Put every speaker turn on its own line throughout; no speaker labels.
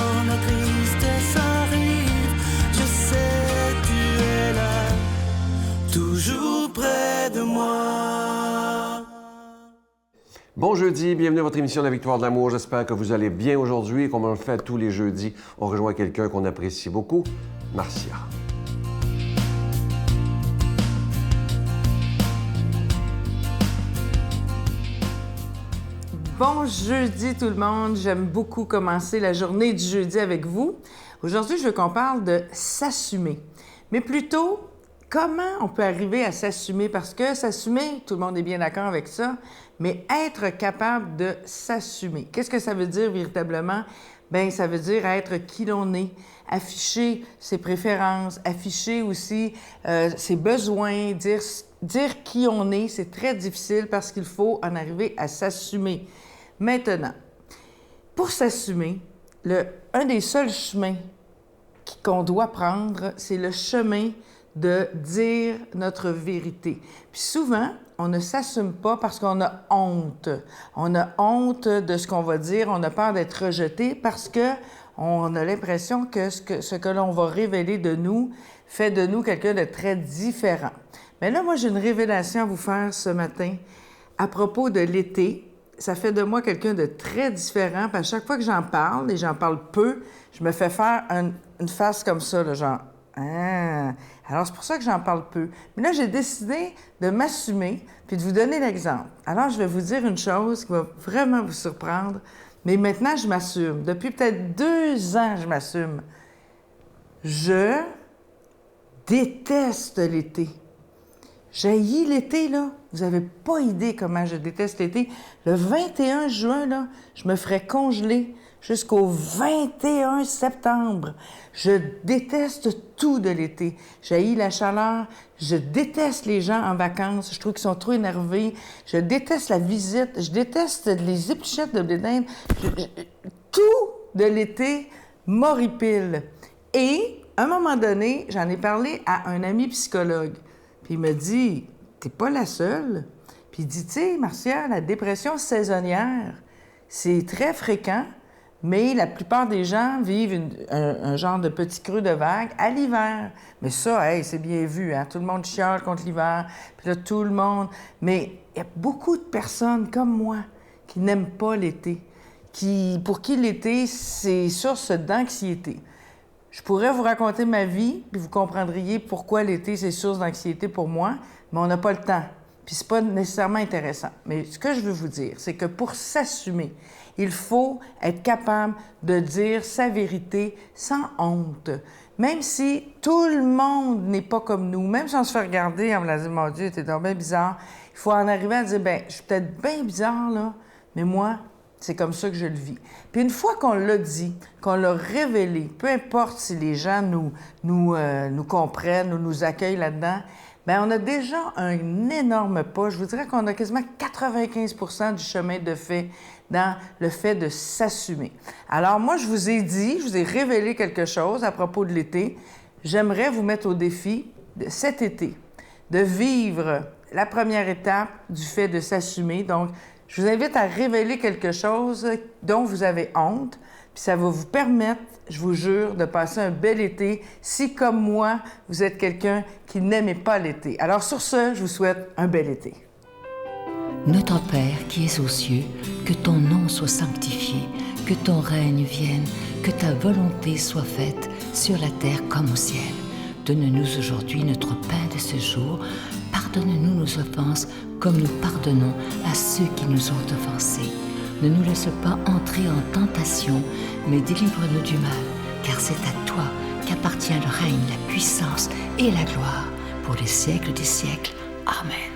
quand la tristesse arrive, je sais tu es là, toujours près de moi.
Bon jeudi, bienvenue à votre émission La Victoire de l'amour. J'espère que vous allez bien aujourd'hui. Comme on le fait tous les jeudis, on rejoint quelqu'un qu'on apprécie beaucoup, Marcia.
Bon jeudi tout le monde, j'aime beaucoup commencer la journée du jeudi avec vous. Aujourd'hui, je veux qu'on parle de s'assumer, mais plutôt comment on peut arriver à s'assumer, parce que s'assumer, tout le monde est bien d'accord avec ça, mais être capable de s'assumer. Qu'est-ce que ça veut dire véritablement? Bien, ça veut dire être qui l'on est, afficher ses préférences, afficher aussi ses besoins, dire qui on est, c'est très difficile parce qu'il faut en arriver à s'assumer. Maintenant, pour s'assumer, un des seuls chemins qu'on doit prendre, c'est le chemin de dire notre vérité. Puis souvent, on ne s'assume pas parce qu'on a honte. On a honte de ce qu'on va dire, on a peur d'être rejeté parce qu'on a l'impression que ce que l'on va révéler de nous fait de nous quelqu'un de très différent. Mais là, moi, j'ai une révélation à vous faire ce matin à propos de l'été. Ça fait de moi quelqu'un de très différent. Puis à chaque fois que j'en parle, et j'en parle peu, je me fais faire une face comme ça, là, genre « Ah! » Alors, c'est pour ça que j'en parle peu. Mais là, j'ai décidé de m'assumer puis de vous donner l'exemple. Alors, je vais vous dire une chose qui va vraiment vous surprendre, mais maintenant, je m'assume. Depuis peut-être 2 ans, je m'assume. Je déteste l'été. J'haïs l'été, là. Vous n'avez pas idée comment je déteste l'été. Le 21 juin, là, je me ferais congeler jusqu'au 21 septembre. Je déteste tout de l'été. J'haïs la chaleur. Je déteste les gens en vacances. Je trouve qu'ils sont trop énervés. Je déteste la visite. Je déteste les épluchettes de blé d'Inde. Tout de l'été m'horripile. Et, à un moment donné, j'en ai parlé à un ami psychologue. Puis il me dit, t'es pas la seule. Puis il dit, tu sais, Marcia, la dépression saisonnière, c'est très fréquent, mais la plupart des gens vivent un genre de petit creux de vague à l'hiver. Mais ça, hey, c'est bien vu, hein? Tout le monde chiale contre l'hiver, puis là, tout le monde... Mais il y a beaucoup de personnes comme moi qui n'aiment pas l'été, pour qui l'été, c'est source d'anxiété. Je pourrais vous raconter ma vie, puis vous comprendriez pourquoi l'été, c'est source d'anxiété pour moi, mais on n'a pas le temps. Puis c'est pas nécessairement intéressant. Mais ce que je veux vous dire, c'est que pour s'assumer, il faut être capable de dire sa vérité sans honte. Même si tout le monde n'est pas comme nous, même si on se fait regarder, on va dire, mon Dieu, t'es donc bien bizarre, il faut en arriver à dire, bien, je suis peut-être bien bizarre, là, mais moi, c'est comme ça que je le vis. Puis une fois qu'on l'a dit, qu'on l'a révélé, peu importe si les gens nous comprennent ou nous accueillent là-dedans, bien, on a déjà un énorme pas. Je vous dirais qu'on a quasiment 95% du chemin de fait dans le fait de s'assumer. Alors moi, je vous ai révélé quelque chose à propos de l'été. J'aimerais vous mettre au défi cet été de vivre la première étape du fait de s'assumer. Donc, je vous invite à révéler quelque chose dont vous avez honte, puis ça va vous permettre, je vous jure, de passer un bel été si, comme moi, vous êtes quelqu'un qui n'aimait pas l'été. Alors sur ce, je vous souhaite un bel été.
Notre Père qui es aux cieux, que ton nom soit sanctifié, que ton règne vienne, que ta volonté soit faite sur la terre comme au ciel. Donne-nous aujourd'hui notre pain de ce jour. Pardonne-nous nos offenses comme nous pardonnons à ceux qui nous ont offensés. Ne nous laisse pas entrer en tentation, mais délivre-nous du mal, car c'est à toi qu'appartient le règne, la puissance et la gloire pour les siècles des siècles. Amen.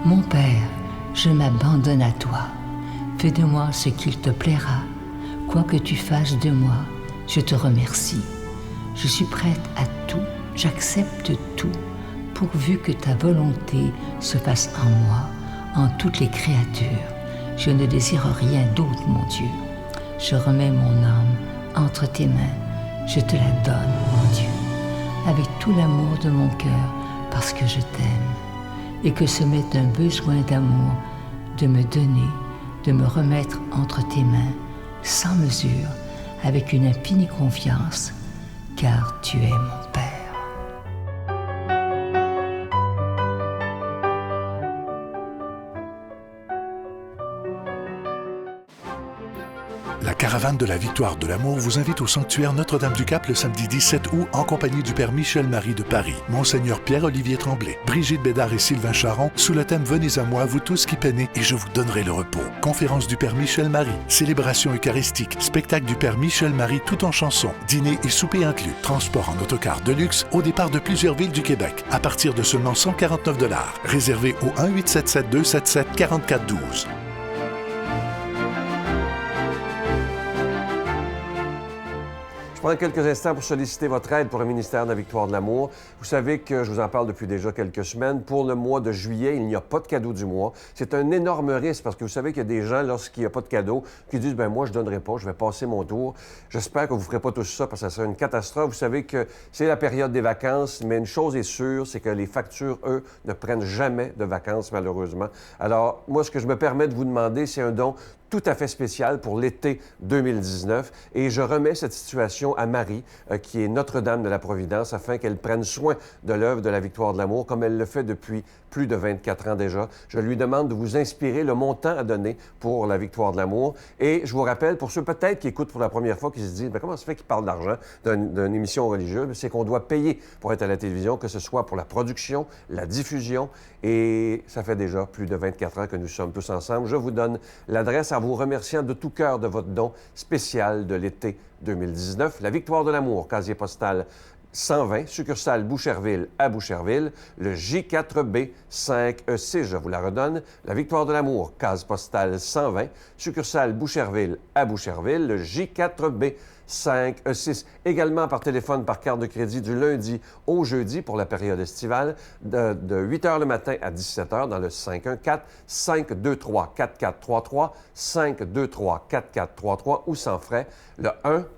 Mon Père, je m'abandonne à toi. Fais de moi ce qu'il te plaira. Quoi que tu fasses de moi, je te remercie. Je suis prête à tout, j'accepte tout, pourvu que ta volonté se fasse en moi, en toutes les créatures. Je ne désire rien d'autre, mon Dieu. Je remets mon âme entre tes mains. Je te la donne, mon Dieu, avec tout l'amour de mon cœur, parce que je t'aime, et que ce m'est un besoin d'amour de me donner, de me remettre entre tes mains, sans mesure, avec une infinie confiance, car tu es mon Père.
La caravane de la Victoire de l'amour vous invite au sanctuaire Notre-Dame-du-Cap le samedi 17 août en compagnie du Père Michel-Marie de Paris, Monseigneur Pierre-Olivier Tremblay, Brigitte Bédard et Sylvain Charon, sous le thème « Venez à moi, vous tous qui peinez, et je vous donnerai le repos ». Conférence du Père Michel-Marie, célébration eucharistique, spectacle du Père Michel-Marie tout en chansons, dîner et souper inclus, transport en autocar de luxe au départ de plusieurs villes du Québec, à partir de seulement 149 $. Réservé au 1-877-277-4412.
Je prends quelques instants pour solliciter votre aide pour le ministère de la Victoire de l'amour. Vous savez que je vous en parle depuis déjà quelques semaines. Pour le mois de juillet, il n'y a pas de cadeau du mois. C'est un énorme risque parce que vous savez qu'il y a des gens, lorsqu'il n'y a pas de cadeau, qui disent « ben moi, je ne donnerai pas, je vais passer mon tour ». J'espère que vous ne ferez pas tout ça parce que ça serait une catastrophe. Vous savez que c'est la période des vacances, mais une chose est sûre, c'est que les factures, eux, ne prennent jamais de vacances, malheureusement. Alors, moi, ce que je me permets de vous demander, c'est un don tout à fait spécial pour l'été 2019. Et je remets cette situation à Marie, qui est Notre-Dame de la Providence, afin qu'elle prenne soin de l'œuvre de la Victoire de l'amour, comme elle le fait depuis plus de 24 ans déjà. Je lui demande de vous inspirer le montant à donner pour la Victoire de l'amour. Et je vous rappelle, pour ceux peut-être qui écoutent pour la première fois, qui se disent « comment ça se fait qu'il parle d'argent d'une émission religieuse? » C'est qu'on doit payer pour être à la télévision, que ce soit pour la production, la diffusion. Et ça fait déjà plus de 24 ans que nous sommes tous ensemble. Je vous donne l'adresse en vous remerciant de tout cœur de votre don spécial de l'été 2019. La Victoire de l'amour, casier postal 120, succursale Boucherville à Boucherville, le J4B 5E6, je vous la redonne. La Victoire de l'amour, case postale 120, succursale Boucherville à Boucherville, le J4B 5E6. Également par téléphone, par carte de crédit du lundi au jeudi pour la période estivale, de 8 h le matin à 17 h dans le 514-523-4433, 523-4433 ou sans frais, le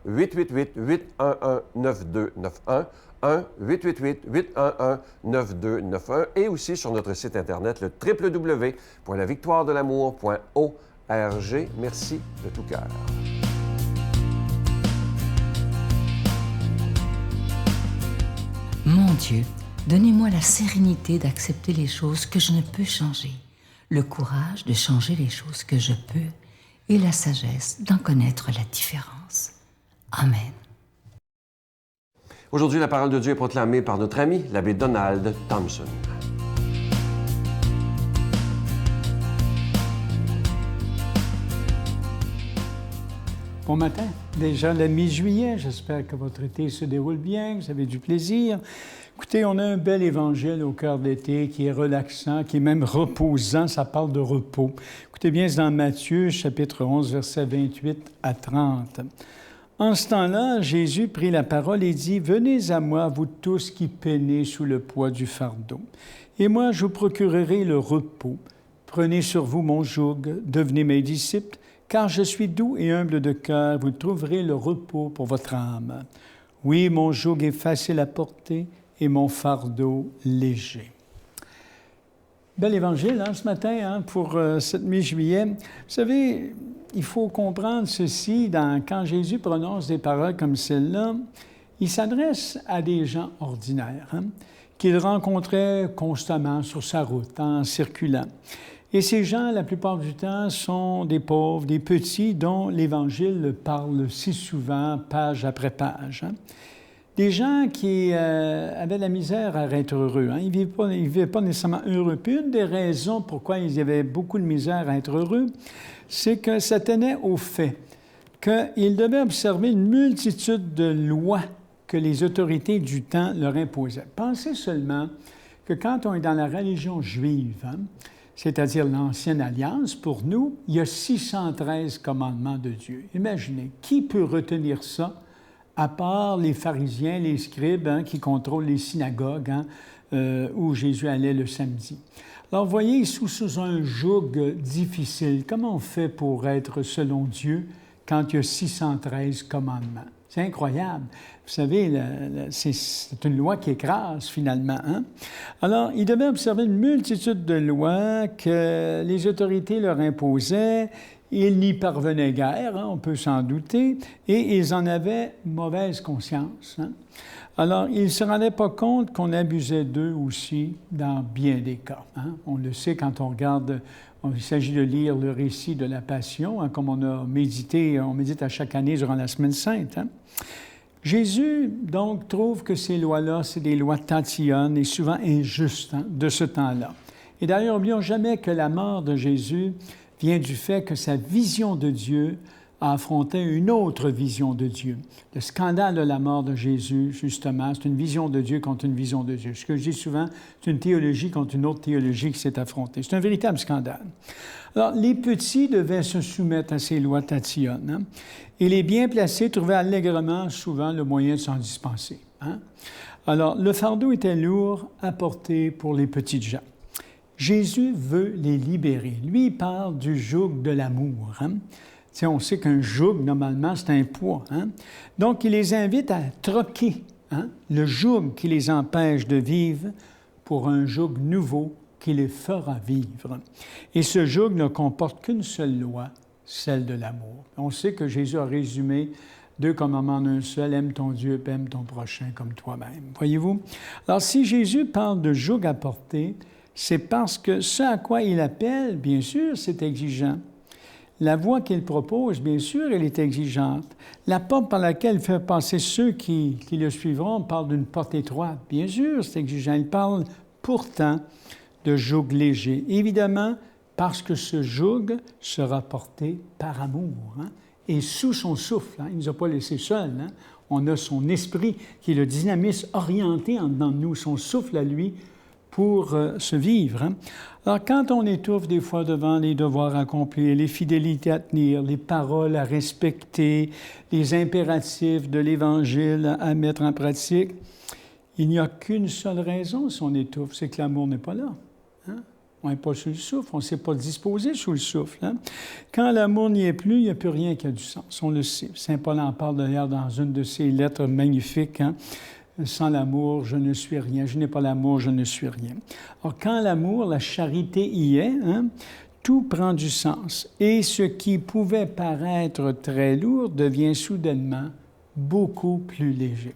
1-888-811-9291, 1-888-811-9291 et aussi sur notre site Internet, le www.lavictoiredelamour.org. Merci de tout cœur.
Mon Dieu, donnez-moi la sérénité d'accepter les choses que je ne peux changer, le courage de changer les choses que je peux et la sagesse d'en connaître la différence. Amen.
Aujourd'hui, la parole de Dieu est proclamée par notre ami, l'abbé Donald Thompson.
Bon matin, déjà la mi-juillet, j'espère que votre été se déroule bien, que vous avez du plaisir. Écoutez, on a un bel évangile au cœur de l'été qui est relaxant, qui est même reposant, ça parle de repos. Écoutez bien, c'est dans Matthieu, chapitre 11, versets 28 à 30. En ce temps-là, Jésus prit la parole et dit « Venez à moi, vous tous qui peinez sous le poids du fardeau, et moi je vous procurerai le repos. Prenez sur vous mon joug, devenez mes disciples, car je suis doux et humble de cœur, vous trouverez le repos pour votre âme. Oui, mon joug est facile à porter et mon fardeau léger. » Bel évangile ce matin pour cette mi-juillet. Vous savez, il faut comprendre ceci, quand Jésus prononce des paroles comme celle-là, il s'adresse à des gens ordinaires qu'il rencontrait constamment sur sa route en circulant. Et ces gens, la plupart du temps, sont des pauvres, des petits dont l'Évangile parle si souvent, page après page. Des gens qui avaient la misère à être heureux. Ils ne vivaient pas nécessairement heureux. Puis une des raisons pourquoi ils avaient beaucoup de misère à être heureux, c'est que ça tenait au fait qu'ils devaient observer une multitude de lois que les autorités du temps leur imposaient. Pensez seulement que quand on est dans la religion juive, c'est-à-dire l'Ancienne Alliance, pour nous, il y a 613 commandements de Dieu. Imaginez, qui peut retenir ça, à part les pharisiens, les scribes qui contrôlent les synagogues où Jésus allait le samedi. Alors, vous voyez, sous un joug difficile, comment on fait pour être selon Dieu quand il y a 613 commandements? C'est incroyable. Vous savez, c'est une loi qui écrase, finalement. Alors, ils devaient observer une multitude de lois que les autorités leur imposaient. Ils n'y parvenaient guère, on peut s'en douter, et ils en avaient mauvaise conscience. Alors, ils ne se rendaient pas compte qu'on abusait d'eux aussi dans bien des cas. On le sait quand on regarde, il s'agit de lire le récit de la Passion, comme on médite à chaque année durant la Semaine sainte. Jésus, donc, trouve que ces lois-là, c'est des lois tatillonnes et souvent injustes de ce temps-là. Et d'ailleurs, n'oublions jamais que la mort de Jésus vient du fait que sa vision de Dieu a affronté une autre vision de Dieu. Le scandale de la mort de Jésus, justement, c'est une vision de Dieu contre une vision de Dieu. Ce que je dis souvent, c'est une théologie contre une autre théologie qui s'est affrontée. C'est un véritable scandale. Alors, les petits devaient se soumettre à ces lois tatillonnes, et les bien placés trouvaient allègrement, souvent, le moyen de s'en dispenser. Alors, le fardeau était lourd à porter pour les petites gens. Jésus veut les libérer. Lui, il parle du joug de l'amour. On sait qu'un joug, normalement, c'est un poids. Donc, il les invite à troquer le joug qui les empêche de vivre pour un joug nouveau qui les fera vivre. Et ce joug ne comporte qu'une seule loi, celle de l'amour. On sait que Jésus a résumé 2 commandements en un seul, aime ton Dieu, aime ton prochain comme toi-même. Voyez-vous? Alors, si Jésus parle de joug à porter, c'est parce que ce à quoi il appelle, bien sûr, c'est exigeant. La voie qu'il propose, bien sûr, elle est exigeante. La porte par laquelle il fait passer ceux qui le suivront parle d'une porte étroite. Bien sûr, c'est exigeant. Il parle pourtant de joug léger. Évidemment, parce que ce joug sera porté par amour et sous son souffle. Il ne nous a pas laissés seuls. On a son esprit qui est le dynamisme orienté en dedans de nous, son souffle à lui, pour se vivre. Alors, quand on étouffe des fois devant les devoirs à accomplir, les fidélités à tenir, les paroles à respecter, les impératifs de l'Évangile à mettre en pratique, il n'y a qu'une seule raison si on étouffe, c'est que l'amour n'est pas là. On n'est pas sous le souffle, on ne s'est pas disposé sous le souffle. Quand l'amour n'y est plus, il n'y a plus rien qui a du sens, on le sait. Saint Paul en parle d'ailleurs dans une de ses lettres magnifiques. Sans l'amour, je ne suis rien. Je n'ai pas l'amour, je ne suis rien. Alors, quand l'amour, la charité y est, tout prend du sens. Et ce qui pouvait paraître très lourd devient soudainement beaucoup plus léger.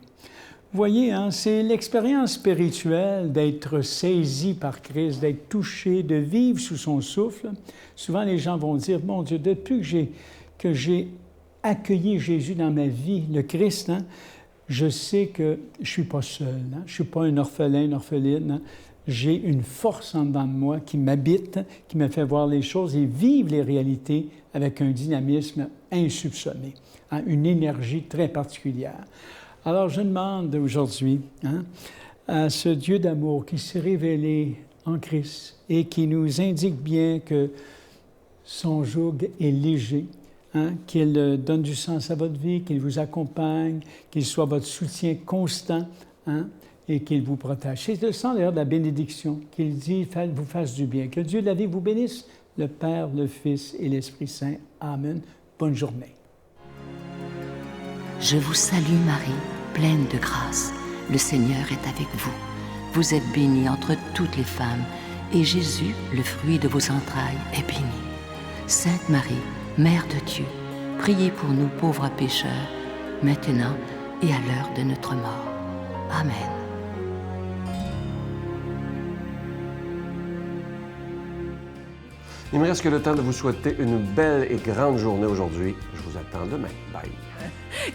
Vous voyez, c'est l'expérience spirituelle d'être saisi par Christ, d'être touché, de vivre sous son souffle. Souvent, les gens vont dire, « Mon Dieu, depuis que j'ai accueilli Jésus dans ma vie, le Christ, je sais que je ne suis pas seul, je ne suis pas un orphelin, une orpheline. J'ai une force en dedans de moi qui m'habite, qui me fait voir les choses et vivre les réalités avec un dynamisme insoupçonné, une énergie très particulière. » Alors, je demande aujourd'hui à ce Dieu d'amour qui s'est révélé en Christ et qui nous indique bien que son joug est léger, qu'il donne du sens à votre vie, qu'il vous accompagne, qu'il soit votre soutien constant et qu'il vous protège. C'est le sens d'ailleurs de la bénédiction, qu'il dit vous fasse du bien. Que Dieu de la vie vous bénisse, le Père, le Fils et l'Esprit Saint. Amen. Bonne journée.
Je vous salue Marie, pleine de grâce. Le Seigneur est avec vous. Vous êtes bénie entre toutes les femmes, et Jésus, le fruit de vos entrailles, est béni. Sainte Marie, Mère de Dieu, priez pour nous pauvres pécheurs, maintenant et à l'heure de notre mort. Amen.
Il me reste que le temps de vous souhaiter une belle et grande journée aujourd'hui. Je vous attends demain. Bye.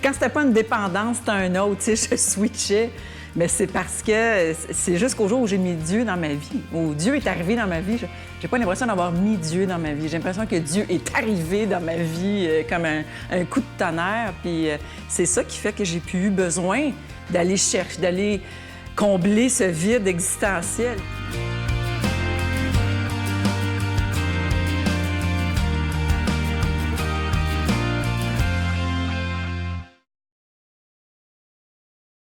Quand c'était pas une dépendance, c'était un autre, tu sais, je switchais. Mais c'est parce que c'est jusqu'au jour où j'ai mis Dieu dans ma vie, où Dieu est arrivé dans ma vie. J'ai pas l'impression d'avoir mis Dieu dans ma vie. J'ai l'impression que Dieu est arrivé dans ma vie comme un coup de tonnerre. Puis c'est ça qui fait que j'ai plus eu besoin d'aller chercher, d'aller combler ce vide existentiel.